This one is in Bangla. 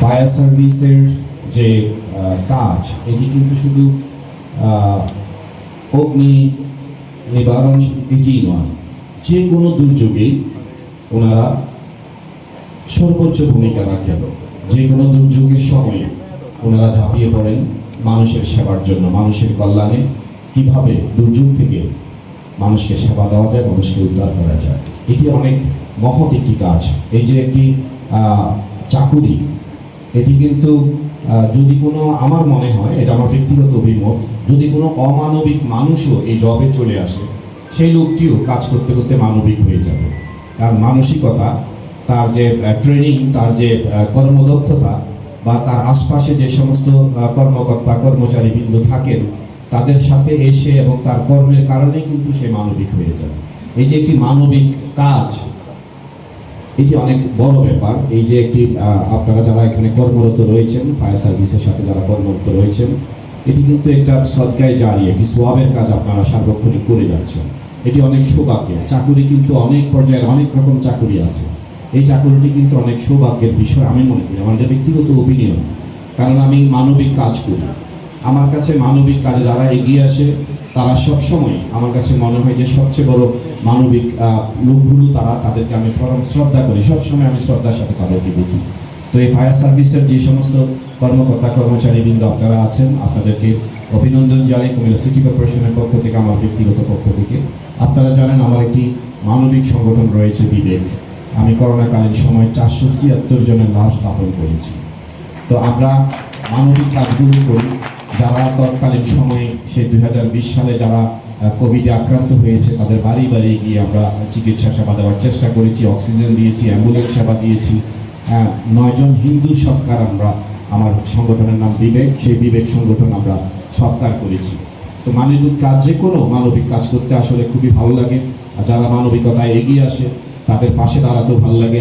ফায়ার সার্ভিসের যে কাজ এটি কিন্তু শুধু অগ্নি নিবারণ এটিই নয়, যে কোনো দুর্যোগেই ওনারা সর্বোচ্চ ভূমিকা রাখেন। যে কোনো দুর্যোগের সময় ওনারা ঝাঁপিয়ে পড়েন মানুষের সেবার জন্য, মানুষের কল্যাণে। কিভাবে দুর্যোগ থেকে মানুষকে সেবা দেওয়া যায়, মানুষকে উদ্ধার করা যায়, এটি অনেক মহৎ একটি কাজ। এই যে একটি চাকুরি, এটি কিন্তু যদি কোনো, আমার মনে হয়, এটা আমার ব্যক্তিগত অভিমত, যদি কোনো অমানবিক মানুষও এই জবে চলে আসে, সেই লোকটিও কাজ করতে করতে মানবিক হয়ে যাবে। তার মানসিকতা, তার যে ট্রেনিং, তার যে কর্মদক্ষতা, বা তার আশপাশে যে সমস্ত কর্মকর্তা কর্মচারীবৃন্দ থাকেন, তাদের সাথে এসে এবং তার কর্মের কারণেই কিন্তু সে মানবিক হয়ে যায়। এই যে একটি মানবিক কাজ, এটি অনেক বড় ব্যাপার। এই যে একটি আপনারা যারা এখানে কর্মরত রয়েছেন, ফায়ার সার্ভিসের সাথে যারা কর্মরত রয়েছেন, এটি কিন্তু একটা সদকায়ে জারিয়া, একটি সোয়াবের কাজ আপনারা সার্বক্ষণিক করে যাচ্ছেন। এটি অনেক সৌভাগ্যের। চাকুরি কিন্তু অনেক পর্যায়ের অনেক রকম চাকুরি আছে। এই চাকুরিটি কিন্তু অনেক সৌভাগ্যের বিষয় আমি মনে করি, আমার ব্যক্তিগত অপিনিয়ন। কারণ আমি মানবিক কাজ করি। আমার কাছে মানবিক কাজে যারা এগিয়ে আসে, তারা সবসময় আমার কাছে মনে হয় যে সবচেয়ে বড় মানবিক লোকগুলো তারা, তাদেরকে আমি পরম শ্রদ্ধা করি। সবসময় আমি শ্রদ্ধার সাথে তাদেরকে দেখি। তো এই ফায়ার সার্ভিসের যে সমস্ত কর্মকর্তা কর্মচারীবৃন্দ আপনারা আছেন, আপনাদেরকে অভিনন্দন জানাই কুমিল্লা সিটি কর্পোরেশনের পক্ষ থেকে, আমার ব্যক্তিগত পক্ষ থেকে। আপনারা জানেন আমার একটি মানবিক সংগঠন রয়েছে, বিবেক। আমি করোনাকালীন সময় 476 জনের লাশ দাফন করেছি। তো আমরা মানবিক কাজগুলো করি। যারা তৎকালীন সময়ে সেই 2020 সালে যারা কোভিডে আক্রান্ত হয়েছে, তাদের বাড়ি বাড়ি গিয়ে আমরা চিকিৎসা সেবা দেওয়ার চেষ্টা করেছি, অক্সিজেন দিয়েছি, অ্যাম্বুলেন্স সেবা দিয়েছি। 9 জন হিন্দু সৎকার, আমরা, আমার সংগঠনের নাম বিবেক, সেই বিবেক সংগঠন আমরা সৎকার করেছি। তো মানবিক কাজ, যে কোনো মানবিক কাজ করতে আসলে খুবই ভালো লাগে। আর যারা মানবিকতায় এগিয়ে আসে, তাদের পাশে দাঁড়াতেও ভালো লাগে।